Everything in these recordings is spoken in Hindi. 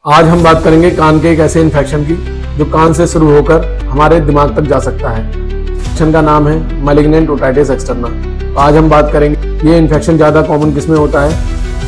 आज हम बात करेंगे कान के एक ऐसे इन्फेक्शन की जो कान से शुरू होकर हमारे दिमाग तक जा सकता है। इन्फेक्शन का नाम है मैलिग्नेंट ओटाइटिस एक्सटर्ना। तो आज हम बात करेंगे ये इन्फेक्शन ज़्यादा कॉमन किस में होता है,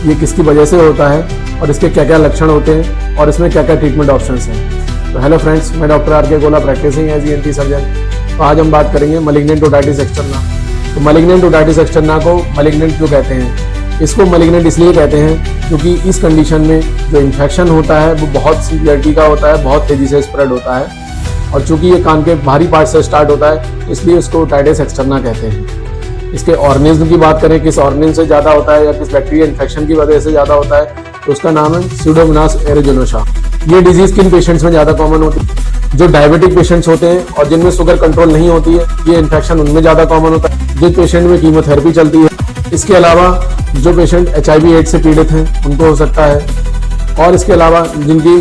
ये किसकी वजह से होता है और इसके क्या क्या लक्षण होते हैं और इसमें क्या क्या ट्रीटमेंट ऑप्शंस हैं। तो हेलो फ्रेंड्स, मैं डॉक्टर आर.के. गोला, प्रैक्टिसिंग एज ENT सर्जन। तो आज हम बात करेंगे मैलिग्नेंट ओटाइटिस एक्सटर्ना। तो मैलिग्नेंट ओटाइटिस एक्सटर्ना को मैलिग्नेंट क्यों कहते हैं? इसको मैलिग्नेंट इसलिए कहते हैं क्योंकि इस कंडीशन में जो इन्फेक्शन होता है वो बहुत सीवियरिटी का होता है, बहुत तेजी से स्प्रेड होता है और चूंकि ये कान के बाहरी पार्ट से स्टार्ट होता है इसलिए उसको ओटाइटिस एक्सटर्ना कहते हैं। इसके ऑर्गेनिज्म की बात करें, किस ऑर्गेनिज्म से ज़्यादा होता है या किस बैक्टीरिया इन्फेक्शन की वजह से ज़्यादा होता है, तो उसका नाम है स्यूडोमोनास एरिजिनोसा। ये डिजीज किन पेशेंट्स में ज़्यादा कॉमन होती है? जो डायबिटिक पेशेंट्स होते हैं और जिनमें शुगर कंट्रोल नहीं होती है, ये इन्फेक्शन उनमें ज़्यादा कॉमन होता है। जिस पेशेंट में कीमोथेरेपी चलती है, इसके अलावा जो पेशेंट HIV/AIDS से पीड़ित हैं उनको हो सकता है, और इसके अलावा जिनकी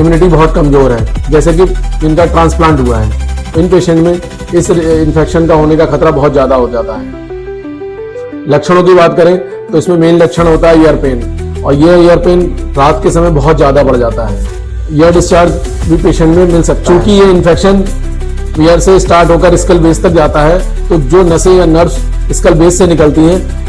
इम्यूनिटी बहुत कमज़ोर है, जैसे कि जिनका ट्रांसप्लांट हुआ है, इन पेशेंट में इस इन्फेक्शन का होने का खतरा बहुत ज़्यादा हो जाता है। लक्षणों की बात करें तो इसमें मेन लक्षण होता है ईयर पेन, और ये ईयर पेन रात के समय बहुत ज़्यादा बढ़ जाता है। ईयर डिस्चार्ज भी पेशेंट में मिल सकता है। चूँकि ये इन्फेक्शन ईयर से स्टार्ट होकर स्कल बेस तक जाता है, तो जो नसें या नर्व्स स्कल बेस से निकलती हैं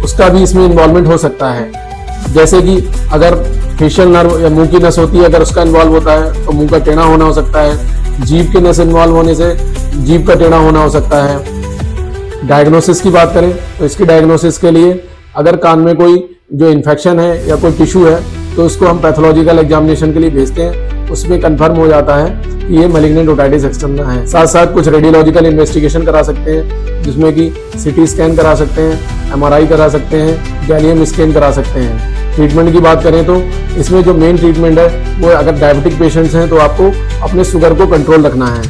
उसका भी इसमें इन्वॉल्वमेंट हो सकता है। जैसे कि अगर फेशियल नर्व या मुंह की नस होती है, अगर उसका इन्वॉल्व होता है तो मुंह का टेढ़ा होना हो सकता है। जीभ की नस इन्वॉल्व होने से जीभ का टेढ़ा होना हो सकता है। डायग्नोसिस की बात करें तो इसकी डायग्नोसिस के लिए अगर कान में कोई जो इन्फेक्शन है या कोई टिश्यू है तो उसको हम पैथोलॉजिकल एग्जामिनेशन के लिए भेजते हैं। उसमें कंफर्म हो जाता है कि ये मैलिग्नेंट ओटाइटिस एक्सटर्ना है। साथ साथ कुछ रेडियोलॉजिकल इन्वेस्टिगेशन करा सकते हैं, जिसमें कि CT स्कैन करा सकते हैं, MRI करा सकते हैं, गैलियम स्कैन करा सकते हैं। ट्रीटमेंट की बात करें तो इसमें जो मेन ट्रीटमेंट है वो अगर डायबिटिक पेशेंट्स हैं तो आपको अपने शुगर को कंट्रोल रखना है।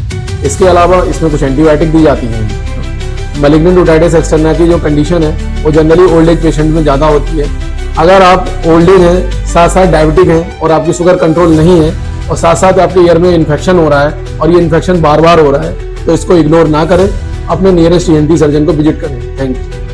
इसके अलावा इसमें कुछ एंटीबायोटिक दी जाती हैं। मैलिग्नेंट ओटाइटिस एक्सटर्ना की जो कंडीशन है वो जनरली ओल्ड एज पेशेंट में ज़्यादा होती है। अगर आप ओल्ड एज हैं, साथ साथ डायबिटिक हैं और आपकी शुगर कंट्रोल नहीं है और साथ साथ आपके ईयर में इन्फेक्शन हो रहा है और ये इन्फेक्शन बार बार हो रहा है, तो इसको इग्नोर ना करें, अपने नियरेस्ट ENT सर्जन को विजिट करें। Thank you.